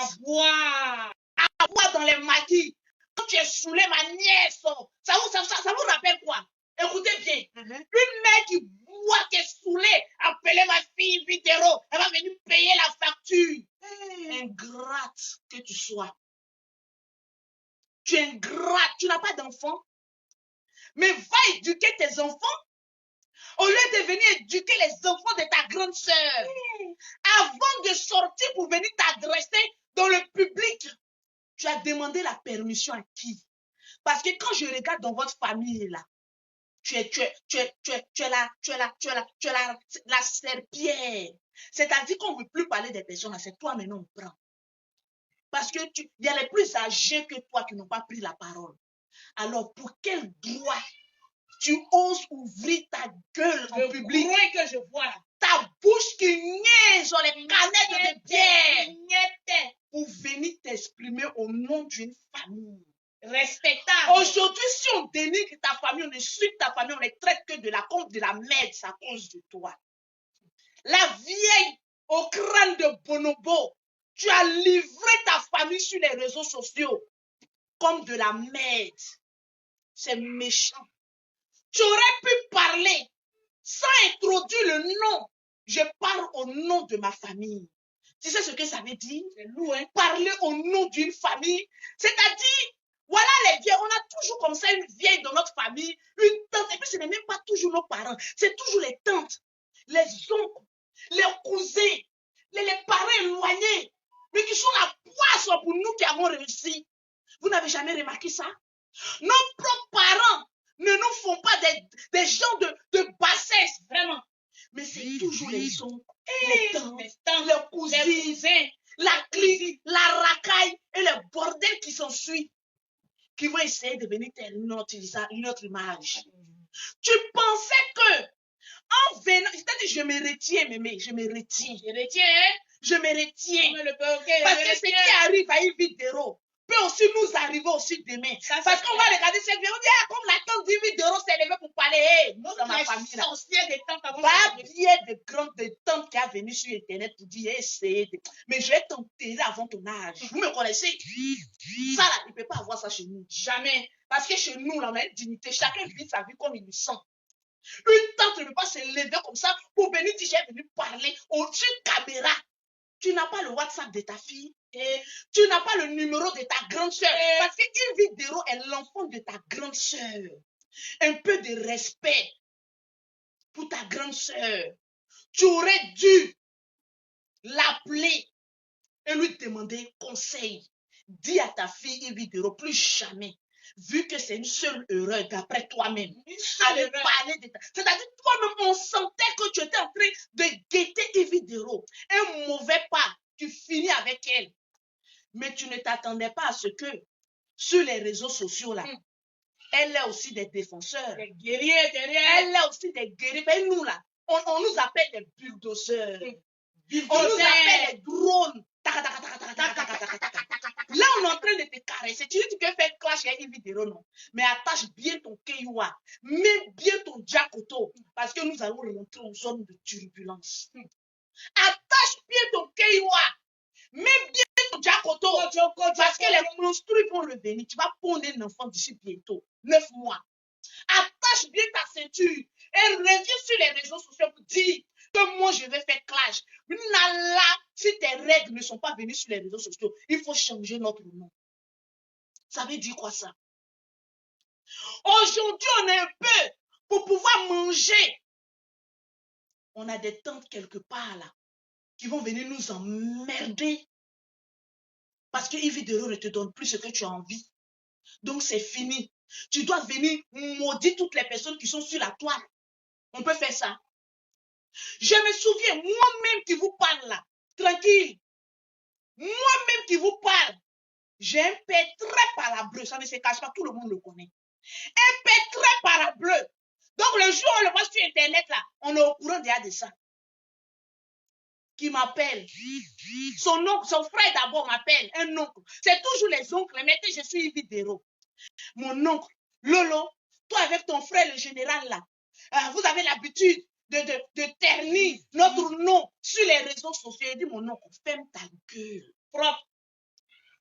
À boire dans les maquis. Quand tu es saoulé, ma nièce, ça vous rappelle quoi? Écoutez bien. Une mère qui boit, qui est saoulée, appelez ma fille Yves Dero, elle va venir payer la facture. Ingrate que tu sois. Tu es ingrate, tu n'as pas d'enfant. Mais va éduquer tes enfants au lieu de venir éduquer les enfants de ta grande sœur. Avant de sortir pour venir t'adresser dans le public, tu as demandé la permission à qui? Parce que quand je regarde dans votre famille là, tu es la serpillère. C'est-à-dire qu'on ne veut plus parler des personnes, c'est toi maintenant on prend. Parce que il y a les plus âgés que toi qui n'ont pas pris la parole. Alors pour quel droit tu oses ouvrir ta gueule en public? Le bruit que je vois. Ta bouche qui niaise sur les canettes de bière. exprimer au nom d'une famille. Respectable. Aujourd'hui, si on dénigre ta famille, on insulte ta famille, on les traite que de la compte de la merde, c'est à cause de toi. La vieille au crâne de bonobo, tu as livré ta famille sur les réseaux sociaux comme de la merde. C'est méchant. Tu aurais pu parler sans introduire le nom. Je parle au nom de ma famille. Tu sais ce que ça veut dire? C'est lourd, hein? Parler au nom d'une famille. C'est-à-dire, voilà les vieilles. On a toujours comme ça une vieille dans notre famille, une tante. Et puis ce n'est même pas toujours nos parents. C'est toujours les tantes, les oncles, les cousins, les parents éloignés. Mais qui sont la poisse pour nous qui avons réussi. Vous n'avez jamais remarqué ça? Nos propres parents ne nous font pas des gens de bassesse, vraiment. Mais c'est toujours les oncles, les tantes, les cousins, la clique, la racaille et le bordel qui s'ensuit, qui vont essayer de venir telle une autre image. Tu pensais que, en venant, c'est-à-dire je me retiens, mémé, je me retiens. Je retiens, hein? Je me retiens. Okay, parce que ce qui arrive à Yves Dero peut aussi nous arriver aussi demain. Ça, parce qu'on va regarder cette vidéo, on dit, ah, comme la tante d'Yves Dero s'est levée pour parler, hey, nous dans ma famille là. Des tantes il y a de grandes tantes qui a venu sur internet pour dire, essayez. Mais je vais t'enterrer avant ton âge. Vous me connaissez? Ça là, il ne peut pas avoir ça chez nous. Jamais. Parce que chez nous, là, on a une dignité. Chacun vit sa vie comme il le sent. Une tante ne peut pas se lever comme ça pour venir dire, j'ai venu parler au-dessus de caméra. Tu n'as pas le WhatsApp de ta fille. Et tu n'as pas le numéro de ta grande soeur. Parce qu'Yves Dero est l'enfant de ta grande soeur. Un peu de respect pour ta grande soeur. Tu aurais dû l'appeler et lui demander conseil. Dis à ta fille Yves Dero, plus jamais. Vu que c'est une seule erreur d'après toi-même. Allez parler de ta... C'est-à-dire, toi-même, on sentait que tu étais en train de guetter Yves Dero. Un mauvais pas, tu finis avec elle. Mais tu ne t'attendais pas à ce que, sur les réseaux sociaux, là, elle est aussi des défenseurs. Des guerriers derrière. Elle est aussi des guerriers. Mais nous, là, on nous appelle des bulldozers. On nous appelle les drones. Là, on est en train de te caresser. Tu dis que tu peux faire clash avec Yves Dero, non. Mais attache bien ton Keiwa. Mets bien ton Jakoto. Parce que nous allons rentrer en zone de turbulence. Attache bien ton Keiwa. Mets bien ton Jakoto. Parce que les monstrues vont revenir. Tu vas pondre un enfant d'ici bientôt. 9 mois. Attache bien ta ceinture. Et reviens sur les réseaux sociaux pour dire que moi, je vais faire clash. Nala, si tes règles ne sont pas venues sur les réseaux sociaux, il faut changer notre nom. Ça veut dire quoi ça? Aujourd'hui, on est un peu pour pouvoir manger. On a des tantes quelque part là qui vont venir nous emmerder. Parce que Yves Dero ne te donne plus ce que tu as envie. Donc c'est fini. Tu dois venir maudire toutes les personnes qui sont sur la toile. On peut faire ça. Je me souviens, moi-même qui vous parle là, tranquille. Moi-même qui vous parle, j'ai un père très palabreux, ça ne se cache pas, tout le monde le connaît. Un père très palabreux. Donc le jour où on le voit sur internet là, on est au courant déjà de ça. Qui m'appelle. Son oncle, son frère d'abord m'appelle, un oncle. C'est toujours les oncles, mais je suis Yves Dero. Mon oncle, Lolo, toi avec ton frère le général là, vous avez l'habitude de ternir notre nom sur les réseaux sociaux. Il dit, mon oncle, ferme ta gueule. Propre.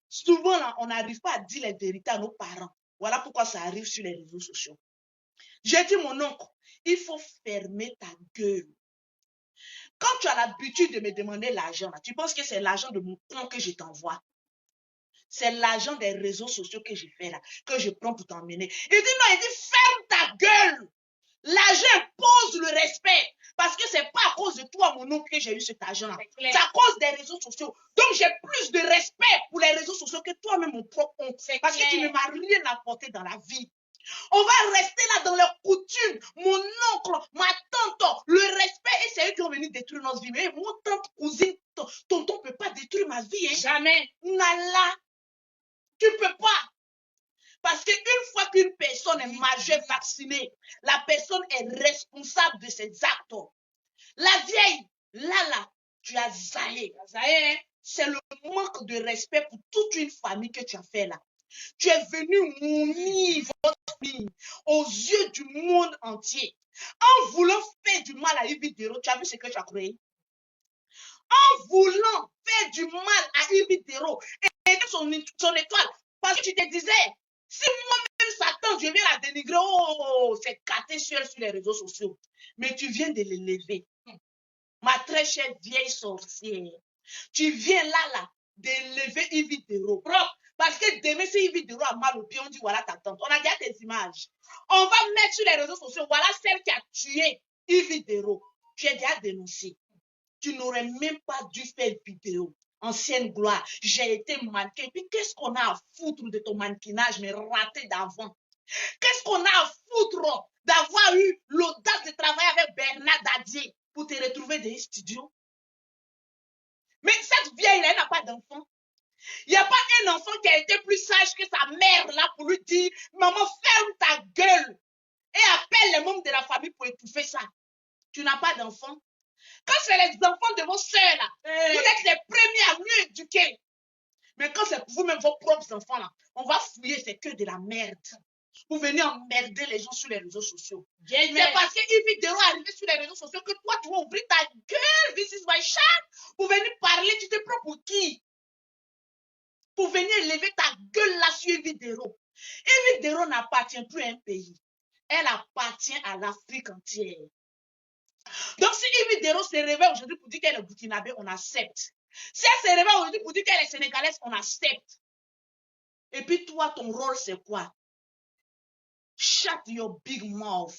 Souvent, là, on n'arrive pas à dire les vérités à nos parents. Voilà pourquoi ça arrive sur les réseaux sociaux. J'ai dit, mon oncle, il faut fermer ta gueule. Quand tu as l'habitude de me demander l'argent, tu penses que c'est l'argent de mon compte que je t'envoie. C'est l'argent des réseaux sociaux que je fais là, que je prends pour t'emmener. Il dit non, il dit ferme ta gueule. L'argent impose le respect. Parce que c'est pas à cause de toi, mon oncle, que j'ai eu cet argent-là. C'est à cause des réseaux sociaux. Donc, j'ai plus de respect pour les réseaux sociaux que toi-même, mon propre oncle. Parce que tu ne m'as rien apporté dans la vie. On va rester là dans leurs coutumes. Mon oncle, ma tante, le respect, et c'est eux qui ont venu détruire notre vie. Mais mon tante, cousine, tonton ne peut pas détruire ma vie. Hein. Jamais. Nala, tu ne peux pas. Parce qu'une fois qu'une personne est majeure vaccinée, la personne est responsable de ses actes. La vieille, là, tu as zaïe. Zaïe, hein? C'est le manque manque de respect pour toute une famille que tu as fait là. Tu es venu munir votre famille aux yeux du monde entier. En voulant faire du mal à Ibidero, tu as vu ce que tu as créé? En voulant faire du mal à Ibidero et son étoile, parce que tu te disais, si moi-même Satan, je viens la dénigrer, oh, c'est caté sur les réseaux sociaux. Mais tu viens de l'élever. Ma très chère vieille sorcière, tu viens là, d'élever Ibidero. Propre. Parce que demain, si Ibidero a mal au pied, on dit voilà ta tante. On a déjà tes images. On va mettre sur les réseaux sociaux, voilà celle qui a tué Ibidero. Tu es déjà dénoncé. Tu n'aurais même pas dû faire vidéo. Ancienne gloire, j'ai été mannequin. Puis qu'est-ce qu'on a à foutre de ton mannequinage, mais raté d'avant? Qu'est-ce qu'on a à foutre d'avoir eu l'audace de travailler avec Bernard Dadier pour te retrouver dans un studio? Mais cette vieille, elle n'a pas d'enfant. Il n'y a pas un enfant qui a été plus sage que sa mère là pour lui dire, maman, ferme ta gueule et appelle les membres de la famille pour étouffer ça. Tu n'as pas d'enfant. Quand c'est les enfants de vos soeurs là, vous êtes les premiers à mieux éduquer. Mais quand c'est vous-même vos propres enfants là, on va fouiller, c'est que de la merde. Vous venez emmerder les gens sur les réseaux sociaux. C'est parce que Ibidero est arrivé sur les réseaux sociaux que toi, tu vas ouvrir ta gueule, this is my child, pour venir parler, tu te prends pour qui? Pour venir lever ta gueule là sur Ibidero. Ibidero n'appartient plus à un pays. Elle appartient à l'Afrique entière. Donc, si Ibidero se réveille aujourd'hui pour dire qu'elle est burkinabé, on accepte. Si elle se réveille aujourd'hui pour dire qu'elle est sénégalaise, on accepte. Et puis toi, ton rôle, c'est quoi? Shut your big mouth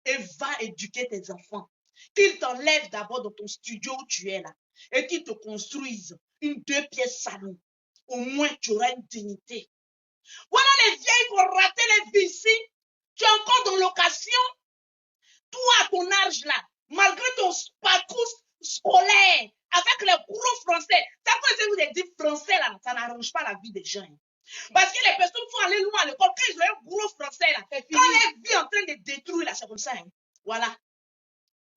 et va éduquer tes enfants. Qu'ils t'enlèvent d'abord dans ton studio où tu es là et qu'ils te construisent une 2 pièces salon. Au moins, tu auras une dignité. Voilà les vieilles qui ont raté les vies ici. Tu es encore dans location. Toi, à ton âge là, malgré ton parcours scolaire, avec les gros français, ça que vous avez dit français là, ça n'arrange pas la vie des gens. Parce que les personnes sont allées loin à l'école, quand ils ont un gros français là, quand les vies en train de détruire là, c'est comme ça. Hein. Voilà.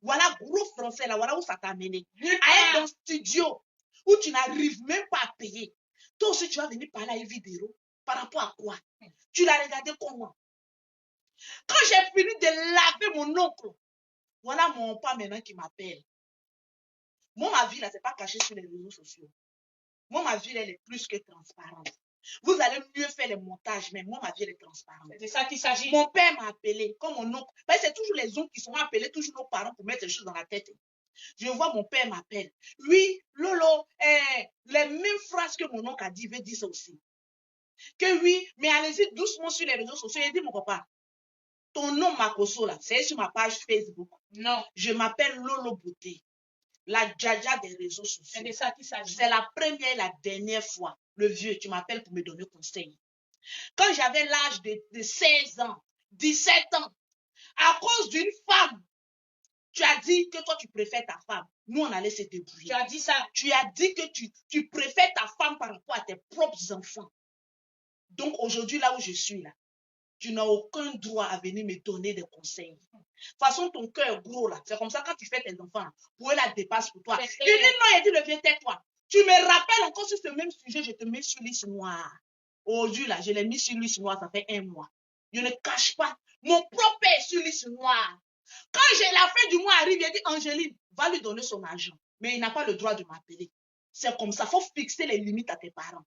Voilà gros français là, voilà où ça t'a amené. À être dans un studio où tu n'arrives même pas à payer. Toi aussi, tu vas venir parler à une vidéo. Par rapport à quoi? Tu l'as regardé comment? Quand j'ai fini de laver mon oncle, voilà mon père maintenant qui m'appelle. Moi, ma vie là, c'est pas caché sur les réseaux sociaux. Moi, ma vie, elle est plus que transparente. Vous allez mieux faire les montages, mais moi, ma vie, elle est transparente. C'est de ça qu'il s'agit. Mon père m'a appelé, comme mon oncle. C'est toujours les oncles qui sont appelés, toujours nos parents pour mettre les choses dans la tête. Je vois mon père m'appelle. Oui, Lolo, les mêmes phrases que mon oncle a dit, il veut dire ça aussi. Que oui, mais allez-y doucement sur les réseaux sociaux. Il dit, mon papa, ton nom Makoso, là, c'est sur ma page Facebook. Non. Je m'appelle Lolo Beauté. La Djaja des réseaux sociaux. C'est de ça qu'il s'agit. C'est la première et la dernière fois. Le vieux, tu m'appelles pour me donner conseil. Quand j'avais l'âge de 16 ans, 17 ans, à cause d'une femme, tu as dit que toi, tu préfères ta femme. Nous, on allait se débrouiller. Tu as dit ça. Tu as dit que tu préfères ta femme par rapport à tes propres enfants. Donc, aujourd'hui, là où je suis, là, tu n'as aucun droit à venir me donner des conseils. De toute façon, ton cœur gros, là, c'est comme ça quand tu fais tes enfants, pour eux, la dépasse pour toi. Il dit non, il dit le vieux, tais-toi. Tu me rappelles encore sur ce même sujet, je te mets sur liste noire. Aujourd'hui, là, je l'ai mis sur liste noire, ça fait 1 mois. Je ne cache pas. Mon propre père est sur liste noire. Quand la fin du mois arrive, il dit Angéline, va lui donner son argent. Mais il n'a pas le droit de m'appeler. C'est comme ça. Il faut fixer les limites à tes parents.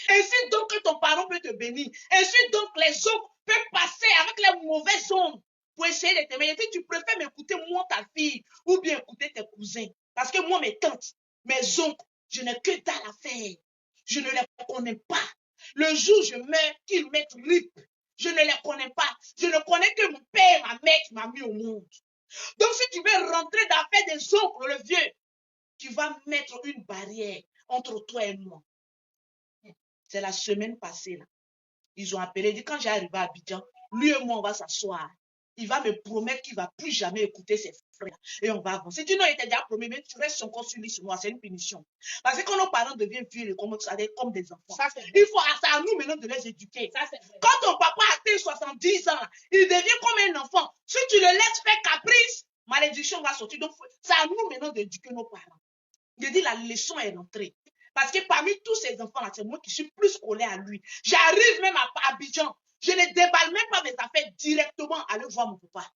Ainsi donc que ton parent peut te bénir. Ainsi donc les oncles peuvent passer avec les mauvaises ondes pour essayer de t'aimer. Tu préfères m'écouter moi, ta fille, ou bien écouter tes cousins. Parce que moi, mes tantes, mes oncles, je n'ai que dalle à faire. Je ne les connais pas. Le jour où je meurs, qu'ils mettent rip. Je ne les connais pas. Je ne connais que mon père et ma mère qui m'a mis au monde. Donc si tu veux rentrer dans l'affaire des oncles, le vieux, tu vas mettre une barrière entre toi et moi. C'est la semaine passée, là. Ils ont appelé, dit quand j'arrive à Abidjan, lui et moi, on va s'asseoir. Il va me promettre qu'il ne va plus jamais écouter ses frères. Et on va avancer. Tu n'as été déjà promis, mais tu restes encore sur lui, sur moi. C'est une punition. Parce que quand nos parents deviennent vieux, comme des enfants, ça, il faut à nous maintenant de les éduquer. Ça, quand ton papa a atteint 70 ans, il devient comme un enfant. Si tu le laisses faire caprice, malédiction va sortir. Donc, c'est à nous maintenant d'éduquer nos parents. Je dis la leçon est rentrée. Parce que parmi tous ces enfants-là, c'est moi qui suis plus collé à lui. J'arrive même à Abidjan. Je ne déballe même pas mes affaires directement à aller voir mon papa.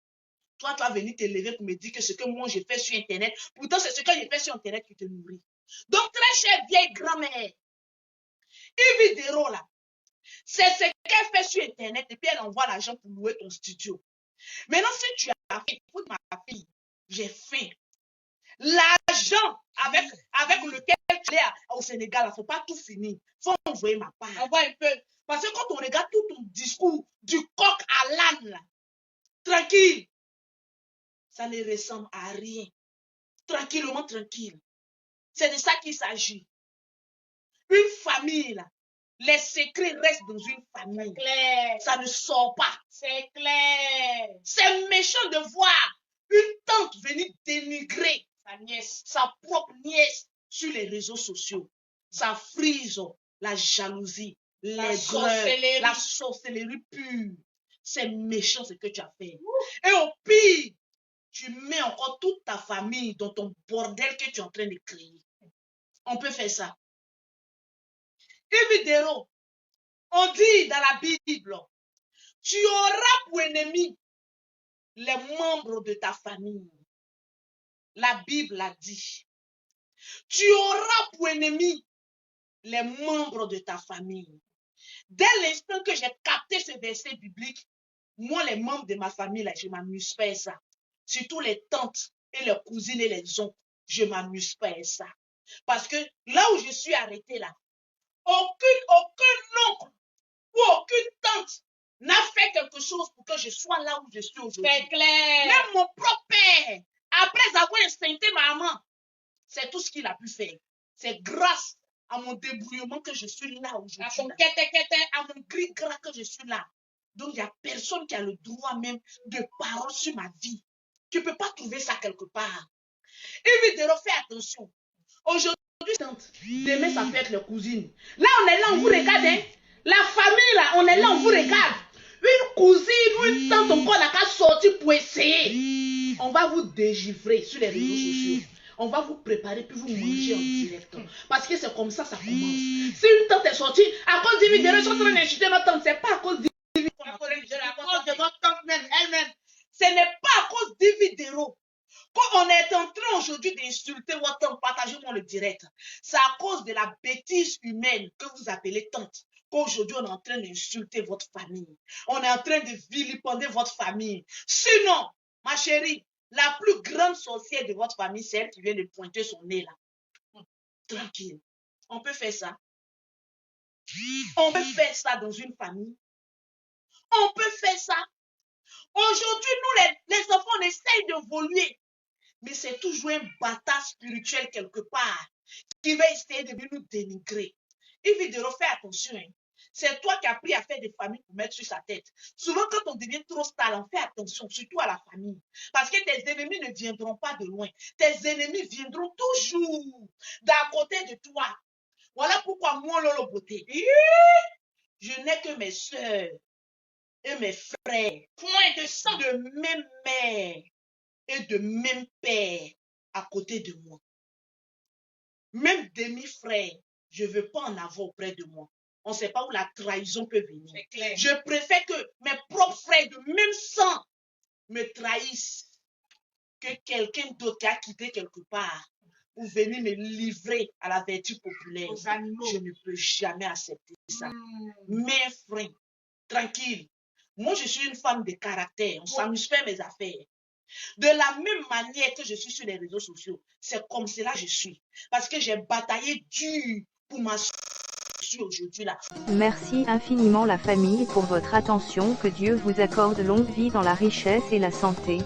Toi, tu vas venir te lever pour me dire que ce que moi j'ai fait sur Internet, pourtant c'est ce que j'ai fait sur Internet qui te nourrit. Donc, très chère vieille grand-mère, Yves Dero, là, c'est ce qu'elle fait sur Internet et puis elle envoie l'argent pour louer ton studio. Maintenant, si tu as fait, écoute ma fille, j'ai faim. L'argent avec lequel tu es au Sénégal, il ne faut pas tout finir. Il faut envoyer ma part. Envoie un peu. Parce que quand on regarde tout ton discours, du coq à l'âne, là, tranquille, ça ne ressemble à rien. Tranquillement, tranquille. C'est de ça qu'il s'agit. Une famille, là, les secrets restent dans une famille. Clair. Ça ne sort pas. C'est clair. C'est méchant de voir une tante venir dénigrer sa nièce, sa propre nièce, sur les réseaux sociaux. Ça frise la jalousie, la sorcellerie pure. C'est méchant ce que tu as fait. Et au pire, tu mets encore toute ta famille dans ton bordel que tu es en train de créer. On peut faire ça. Yves Dero, on dit dans la Bible, tu auras pour ennemi les membres de ta famille. La Bible a dit. Tu auras pour ennemi les membres de ta famille. Dès l'instant que j'ai capté ce verset biblique, moi, les membres de ma famille, là, je m'amuse pas à ça. Surtout les tantes et les cousines et les oncles, je m'amuse pas à ça. Parce que là où je suis arrêtée, là, aucun oncle ou aucune tante n'a fait quelque chose pour que je sois là où je suis aujourd'hui. C'est clair. Même mon propre père, après avoir instincté ma maman, c'est tout ce qu'il a pu faire. C'est grâce à mon débrouillement que je suis là aujourd'hui. À mon gris-gras que je suis là. Donc, il n'y a personne qui a le droit même de parole sur ma vie. Tu ne peux pas trouver ça quelque part. Et de refaire attention. Aujourd'hui, tante, demain, ça peut être les cousines. Là, on est là, on vous regarde. Hein? La famille, là, on est là, on vous regarde. Une cousine ou une tante encore n'a qu'à sortir pour essayer. On va vous dégivrer sur les réseaux sociaux. On va vous préparer puis vous manger en direct. Parce que c'est comme ça commence. Si une tante est sortie, à cause d'Yves Dero, ils sont en train d'insulter notre tante, c'est pas à cause d'Yves Dero. À cause de votre tante même, elle-même. Ce n'est pas à cause d'Yves Dero. Quand on est en train aujourd'hui d'insulter votre tante, partagez-moi le direct. C'est à cause de la bêtise humaine que vous appelez tante. Qu'aujourd'hui, on est en train d'insulter votre famille. On est en train de vilipender votre famille. Sinon, ma chérie, la plus grande sorcière de votre famille, c'est elle qui vient de pointer son nez là. Tranquille. On peut faire ça. On peut faire ça dans une famille. On peut faire ça. Aujourd'hui, nous, les enfants, on essaye d'évoluer. Mais c'est toujours un bâtard spirituel quelque part qui va essayer de nous dénigrer. Il veut de refaire attention. Hein. C'est toi qui as appris à faire des familles pour mettre sur sa tête. Souvent, quand on devient trop stalin, fais attention, surtout à la famille. Parce que tes ennemis ne viendront pas de loin. Tes ennemis viendront toujours d'à côté de toi. Voilà pourquoi moi, Lolo Beauté, je n'ai que mes soeurs et mes frères, point de sang de même mère et de même père à côté de moi. Même demi-frère, je ne veux pas en avoir auprès de moi. On ne sait pas où la trahison peut venir. Je préfère que mes propres frères de même sang me trahissent que quelqu'un d'autre qui a quitté quelque part pour venir me livrer à la vertu populaire. Je ne peux jamais accepter ça. Mes frères, tranquille. Moi, je suis une femme de caractère. On ne s'amuse pas mes affaires. De la même manière que je suis sur les réseaux sociaux, c'est comme cela que je suis. Parce que j'ai bataillé dur pour m'assurer aujourd'hui là. Merci infiniment la famille pour votre attention. Que Dieu vous accorde longue vie dans la richesse et la santé.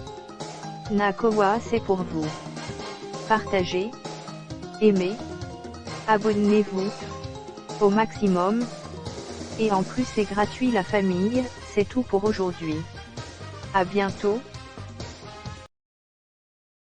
Nakowa, c'est pour vous. Partagez, aimez, abonnez-vous au maximum. Et en plus c'est gratuit la famille, c'est tout pour aujourd'hui. À bientôt.